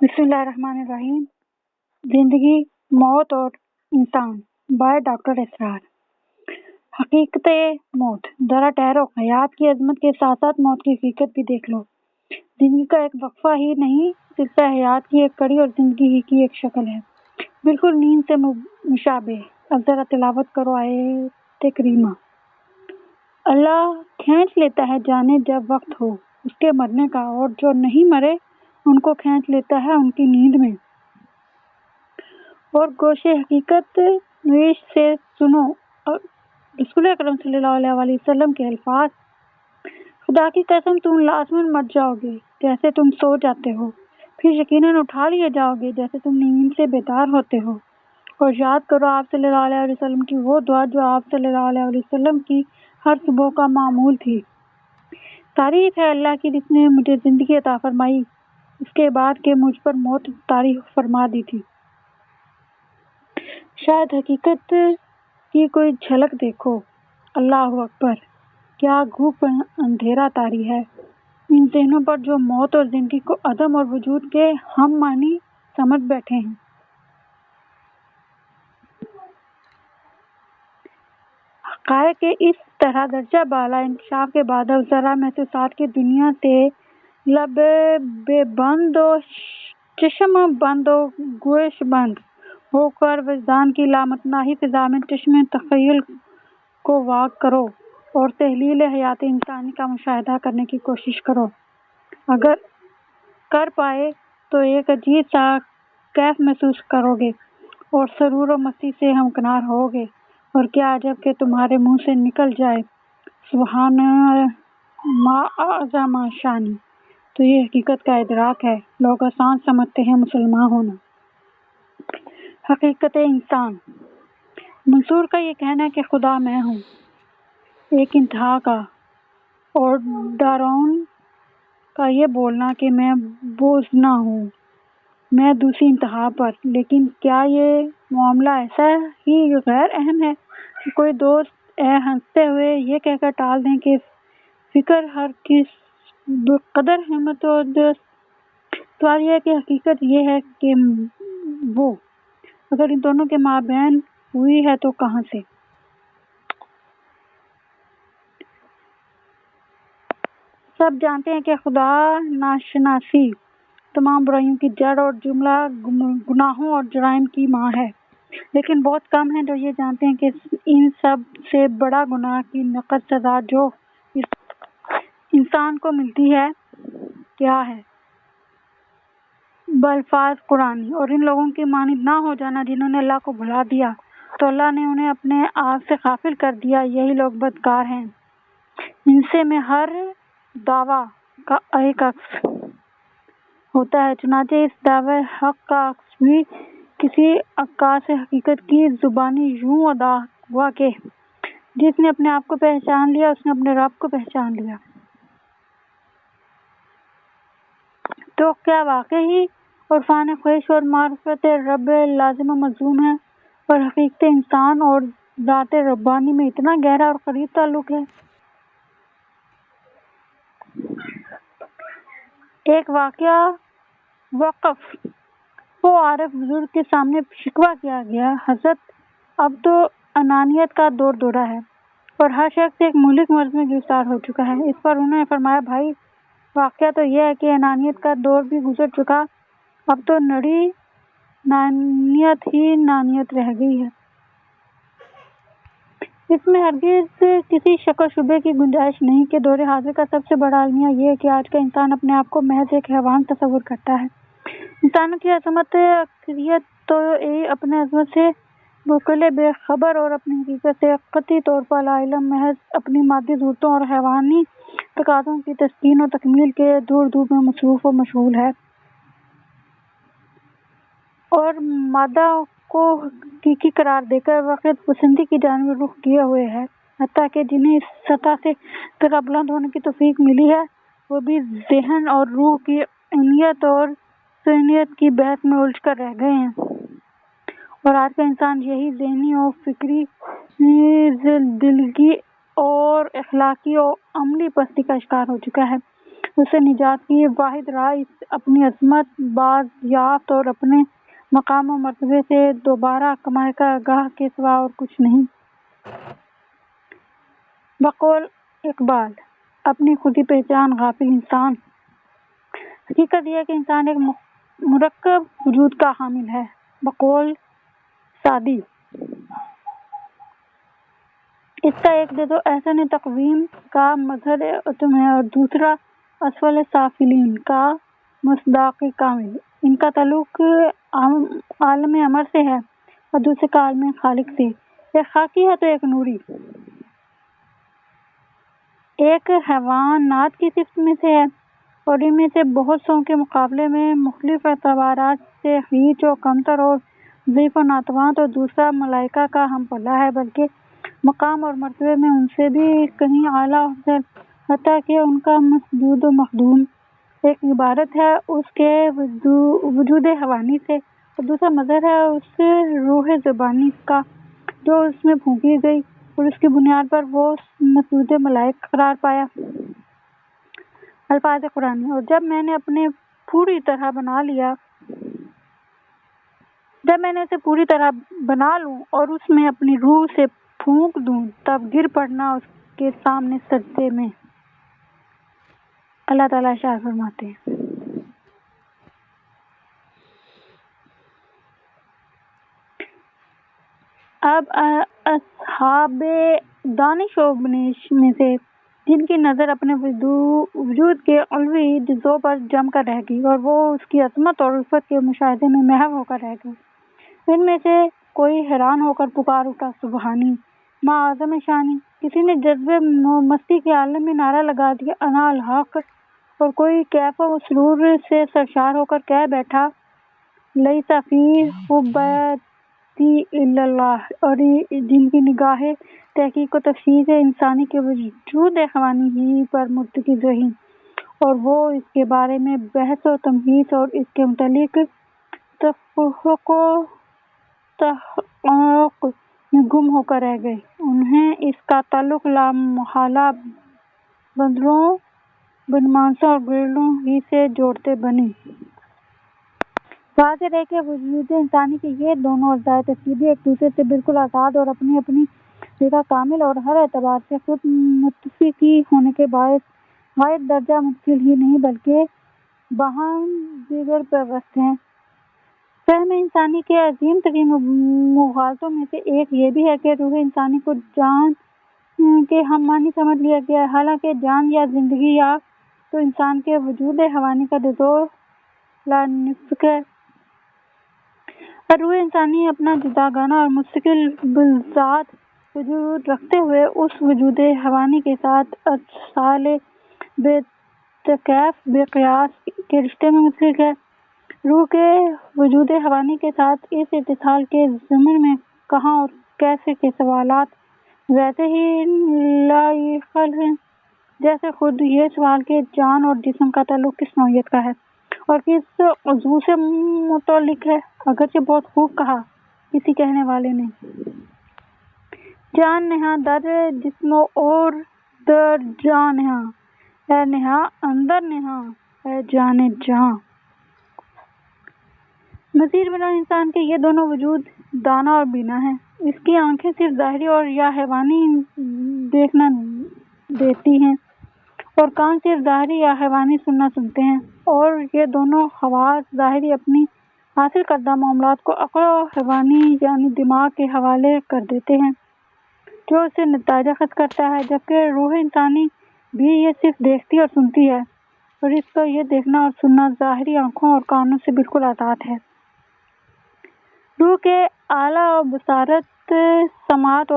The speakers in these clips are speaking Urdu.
بسم اللہ الرحمن الرحیم۔ زندگی، موت اور انسان بائے ڈاکٹر اسرار۔ حقیقت موت۔ ذرا ٹھہرو، حیات کی عظمت کے ساتھ ساتھ موت کی حقیقت بھی دیکھ لو۔ زندگی کا ایک وقفہ ہی نہیں، سلسلہ حیات کی ایک کڑی اور زندگی ہی کی ایک شکل ہے، بالکل نیند سے مشابہ۔ اب ذرا تلاوت کرو آیت کریمہ۔ اللہ کھینچ لیتا ہے جانے جب وقت ہو اس کے مرنے کا، اور جو نہیں مرے ان کو کھینچ لیتا ہے ان کی نیند میں۔ اور گوش حقیقت نویش سے سنو رسول اکرم صلی اللہ علیہ وسلم کے الفاظ: خدا کی قسم تم لازماً مر جاؤ گے جیسے تم سو جاتے ہو، پھر یقیناً اٹھا لیے جاؤ گے جیسے تم نیند سے بیدار ہوتے ہو۔ اور یاد کرو آپ صلی اللہ علیہ وسلم کی وہ دعا جو آپ صلی اللہ علیہ وسلم کی ہر صبح کا معمول تھی: تعریف ہے اللہ کی جس نے مجھے زندگی عطا فرمائی اس کے بعد کہ مجھ پر موت طاری فرما دی تھی۔ شاید حقیقت کی کوئی جھلک دیکھو۔ اللہ اکبر، کیا گھوپ اندھیرا طاری ہے ان ذہنوں پر جو موت اور زندگی کو عدم اور وجود کے ہم معنی سمجھ بیٹھے ہیں۔ حقائق کے اس طرح درجہ بالا انکشاف کے بعد اب ذرا محسوسات کی دنیا سے لب بے بند و چشم بند و گوش بند ہو کر وجدان کی لامتناہی فضا میں چشم تخیل کو واگ کرو اور تحلیل حیات انسانی کا مشاہدہ کرنے کی کوشش کرو۔ اگر کر پائے تو ایک عجیب سا کیف محسوس کرو گے اور سرور و مستی سے ہمکنار ہو گے۔ اور کیا عجب کہ تمہارے منہ سے نکل جائے سبحان ما اعظم شانی۔ تو یہ حقیقت کا ادراک ہے۔ لوگ آسان سمجھتے ہیں مسلمان ہونا۔ حقیقت انسان۔ منصور کا یہ کہنا کہ خدا میں ہوں ایک انتہا کا، اور ڈارون کا یہ بولنا کہ میں بوزنا ہوں میں دوسری انتہا پر، لیکن کیا یہ معاملہ ایسا ہی غیر اہم ہے کہ کوئی دوست ہنستے ہوئے یہ کہہ کر ٹال دیں کہ فکر ہر کس بقدر ہمت و دست۔ سوال یہ ہے کہ حقیقت یہ ہے کہ وہ اگر ان دونوں کے مابین ہوئی ہے تو کہاں سے؟ سب جانتے ہیں کہ خدا ناشناسی تمام برائیوں کی جڑ اور جملہ گناہوں اور جرائم کی ماں ہے، لیکن بہت کم ہیں جو یہ جانتے ہیں کہ ان سب سے بڑا گناہ کی نقد سزا جو انسان کو ملتی ہے کیا ہے؟ بالفاظ قرآنی۔ اور ان لوگوں کی مانند نہ ہو جانا جنہوں نے اللہ کو بھلا دیا تو اللہ نے انہیں اپنے آپ سے غافل کر دیا۔ یہی لوگ بدکار ہیں، ان سے میں ہر دعویٰ کا ایک عکس ہوتا ہے، چنانچہ اس دعوی حق کا عکس بھی کسی عکاس حقیقت کی زبانی یوں ادا ہوا کہ جس نے اپنے آپ کو پہچان لیا اس نے اپنے رب کو پہچان لیا۔ تو کیا واقعی عرفان خواہش اور معرفت رب لازم و ملزوم ہے، اور حقیقت انسان اور ذات ربانی میں اتنا گہرا اور قریب تعلق ہے؟ ایک واقعہ وقف وہ عارف بزرگ کے سامنے شکوہ کیا گیا: حضرت اب تو انانیت کا دور دورہ ہے اور ہر شخص ایک مہلک مرض میں گرفتار ہو چکا ہے۔ اس پر انہوں نے فرمایا: بھائی، واقعہ تو یہ ہے کہ انانیت کا دور بھی گزر چکا، اب تو نڑی نانیت ہی نانیت رہ گئی ہے۔ اس میں ہرگز کسی شک و شبے کی گنجائش نہیں کہ دور حاضر کا سب سے بڑا المیہ یہ ہے کہ آج کا انسان اپنے آپ کو محض ایک حیوان تصور کرتا ہے۔ انسانوں کی عظمت اکثریت تو اپنے عظمت سے بالکل بے خبر اور اپنی حقیقت سے قطعی طور پر لاعلم، محض اپنی مادی ضرورتوں اور حیوانی تقاضوں کی تسکین و تکمیل کے دور دور میں مصروف و مشغول ہے، اور مادہ کو حقیقی قرار دے کر وقت پسندی کی جانب رخ کیے ہوئے ہے، حتیٰ کہ جنہیں اس سطح سے ذرا بلند ہونے کی توفیق ملی ہے وہ بھی ذہن اور روح کی عینیت اور سنیت کی بحث میں الجھ کر رہ گئے ہیں۔ اور آج کا انسان یہی ذہنی اور فکری دلگی اور اخلاقی اور عملی پستی کا شکار ہو چکا ہے۔ اسے نجات کی واحد راہ اپنی عظمت باز یافت اور اپنے مقام و مرتبے سے دوبارہ کمائے کا گاہ کے سوا اور کچھ نہیں۔ بقول اقبال، اپنی خودی پہچان غافل انسان۔ حقیقت یہ ہے کہ انسان ایک مرکب وجود کا حامل ہے۔ بقول سعدی، اس کا ایک جد و احسن تقویم کا مظہر عتم ہے اور دوسرا اسفل سافلین کا مصداق کامل۔ ان کا تعلق عالم امر سے ہے اور دوسرے کا عالم خالق سے۔ ایک خاکی ہے تو ایک نوری، ایک حیوانات کی صفت میں سے ہے اور ان میں سے بہت سو کے مقابلے میں مختلف اعتبارات سے ہیچ و کمتر اور ضعیف و ناتوان، تو دوسرا ملائکہ کا ہم پلہ ہے، بلکہ مقام اور مرتبے میں ان سے بھی کہیں اعلیٰ افضل، حتیٰ کہ ان کا مسجود و مخدوم۔ ایک عبارت ہے اس کے وجود حیوانی سے اور دوسرا مظہر ہے اس روح زبانی کا جو اس میں پھونکی گئی اور اس کی بنیاد پر وہ مسجود ملائک قرار پایا۔ الفاظ قرآنی، اور جب میں نے اسے پوری طرح بنا لوں اور اس میں اپنی روح سے پھونک دوں، تب گر پڑنا اس کے سامنے سجدے میں۔ اللہ تعالیٰ ارشاد فرماتے ہیں، اب اصحاب دانش و بنش میں سے جن کی نظر اپنے وجود کے علوی جزو پر جم کر رہ گئی اور وہ اس کی عظمت اور الفت کے مشاہدے میں محو ہو کر رہ گئے، ان میں سے کوئی حیران ہو کر پکار اٹھا سبحانی ما اعظم شانی، کسی نے جذبے مستی کے عالم میں نعرہ لگا دیا انا الحق، اور کوئی کیف و سرور سے سرشار ہو کر کہہ بیٹھا لیس فی حبتی الا اللہ، اور جن کی نگاہ تحقیق و تفسیر انسانی کے وجود حیوانی ہی پر مرتکز رہی اور وہ اس کے بارے میں بحث و تمہیس اور اس کے متعلق تفقق و تحقق میں گم ہو کر رہ گئے، انہیں اس کا تعلق لا محالہ بندروں بنمانسوں اور گرلوں ہی سے جوڑتے بنے۔ واضح ہے کہ وجود انسانی کے یہ دونوں اجزائے ترکیبی ایک دوسرے سے بالکل آزاد اور اپنی اپنی جگہ کامل اور ہر اعتبار سے خود متفقی ہونے کے باعث غائب درجہ منفصل ہی نہیں بلکہ باہم دیگر پیوست ہیں۔ فہم انسانی کے عظیم ترین مغالطوں میں سے ایک یہ بھی ہے کہ روح انسانی کو جان کے ہم معنی سمجھ لیا گیا ہے، حالانکہ جان یا زندگی یا تو انسان کے وجود حیوانی کا جزو لا نفس ہے، اور روح انسانی اپنا جداگانہ اور مستقل بالذات وجود رکھتے ہوئے اس وجود حیوانی کے ساتھ اتصال بے تکیف بے قیاس کے رشتے میں منسلک ہے۔ روح کے وجود حیوانی کے ساتھ اس اتصال کے ضمن میں کہاں اور کیسے کے سوالات ویسے ہی لاحقل ہیں جیسے خود یہ سوال کہ جان اور جسم کا تعلق کس نوعیت کا ہے اور کس عضو سے متعلق ہے۔ اگرچہ بہت خوب کہا کسی کہنے والے نے، جان نہاں در جسم اور در جان نہاں، اے نہاں اندر نہاں اے جان جہاں۔ مزید برآں انسان کے یہ دونوں وجود دانا اور بینا ہیں، اس کی آنکھیں صرف ظاہری اور یا حیوانی دیکھنا دیتی ہیں اور کان صرف ظاہری یا حیوانی سننا سنتے ہیں، اور یہ دونوں حواس ظاہری اپنی حاصل کردہ معلومات کو عقل و حیوانی یعنی دماغ کے حوالے کر دیتے ہیں جو اسے نتائج اخذ کرتا ہے، جبکہ روح انسانی بھی یہ صرف دیکھتی اور سنتی ہے اور اس کا یہ دیکھنا اور سننا ظاہری آنکھوں اور کانوں سے بالکل آزاد ہے۔ روح کے اعلیٰ و بصارت سماعت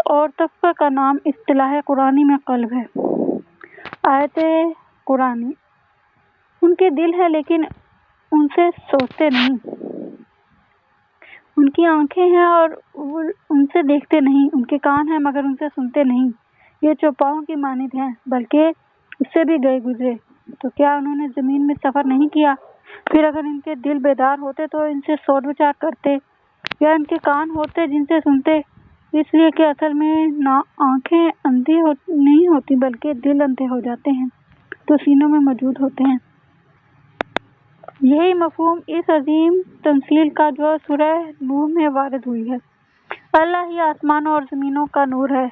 اور تفقہ کا نام اصطلاح قرآنی میں قلب ہے۔ آیت قرآنی، ان کے دل ہے لیکن ان سے سوچتے نہیں، ان کی آنکھیں ہیں اور ان سے دیکھتے نہیں، ان کے کان ہیں مگر ان سے سنتے نہیں، یہ چوپاؤں کی مانند ہیں بلکہ اس سے بھی گئے گزرے، تو کیا انہوں نے زمین میں سفر نہیں کیا؟ پھر اگر ان کے دل بیدار ہوتے تو ان سے سوچ بچار کرتے، یا ان کے کان ہوتے جن سے سنتے، اس لیے کہ اصل میں نہ آنکھیں اندھی نہیں ہوتی بلکہ دل اندھے ہو جاتے ہیں تو سینوں میں موجود ہوتے ہیں۔ یہی مفہوم اس عظیم تمثیل کا جو سورہ نور میں وارد ہوئی ہے۔ اللہ ہی آسمانوں اور زمینوں کا نور ہے۔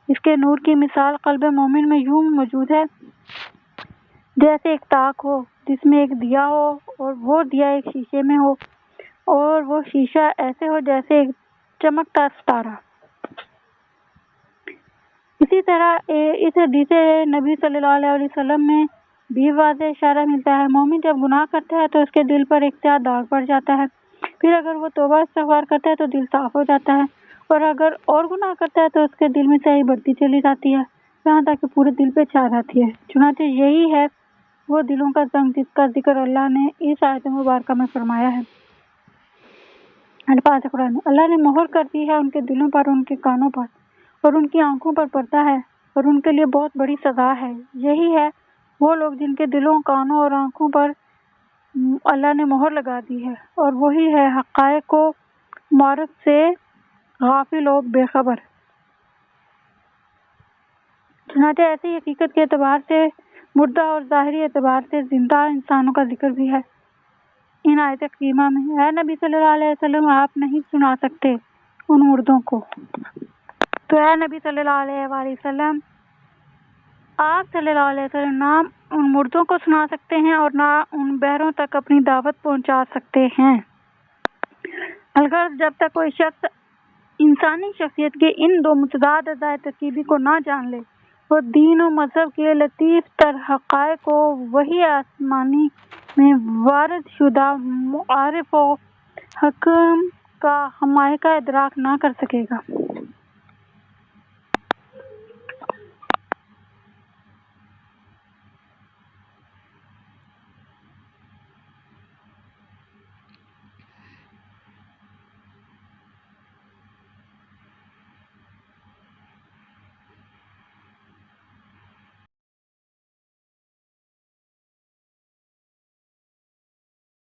اس کے نور کی مثال قلب مومن میں یوں موجود ہے جیسے ایک تاک ہو جس میں ایک دیا ہو اور وہ دیا ایک شیشے میں ہو اور وہ شیشہ ایسے ہو جیسے ایک چمکتا ستارہ۔ اسی طرح اس حدیث نبی صلی اللہ علیہ وسلم میں بھی واضح اشارہ ملتا ہے۔ مومن جب گناہ کرتا ہے تو اس کے دل پر ایک سیاہ داغ پڑ جاتا ہے، پھر اگر وہ توبہ استغفار کرتا ہے تو دل صاف ہو جاتا ہے، اور اگر اور گناہ کرتا ہے تو اس کے دل میں سیاہی بڑھتی چلی جاتی ہے یہاں تک کہ پورے دل پہ چھا جاتی ہے۔ چنانچہ یہی ہے وہ دلوں کا زنگ جس کا ذکر اللہ نے اس آیت مبارکہ میں فرمایا ہے۔ الفاظ قرآن: اللہ نے مہر کر دی ہے ان کے دلوں پر، ان کے کانوں پر اور ان کی آنکھوں پر پردہ ہے، اور ان کے لیے بہت بڑی سزا ہے۔ یہی ہے وہ لوگ جن کے دلوں، کانوں اور آنکھوں پر اللہ نے مہر لگا دی ہے، اور وہی ہے حقائق و معارف سے غافل و بے خبر۔ چنانچہ ایسی حقیقت کے اعتبار سے مردہ اور ظاہری اعتبار سے زندہ انسانوں کا ذکر بھی ہے ان آیت کریمہ میں۔ اے نبی صلی اللہ علیہ وسلم، آپ نہیں سنا سکتے ان مردوں کو۔ تو اے نبی صلی اللہ علیہ وآلہ وسلم، آپ صلی اللہ علیہ وسلم نہ ان مردوں کو سنا سکتے ہیں اور نہ ان بہروں تک اپنی دعوت پہنچا سکتے ہیں۔ الغرض جب تک کوئی شخص انسانی شخصیت کے ان دو متضاد اجزائے ترکیبی کو نہ جان لے، وہ دین و مذہب کے لطیف تر حقائق کو وحی آسمانی میں وارد شدہ معارف و حکم کا حقائق ادراک نہ کر سکے گا۔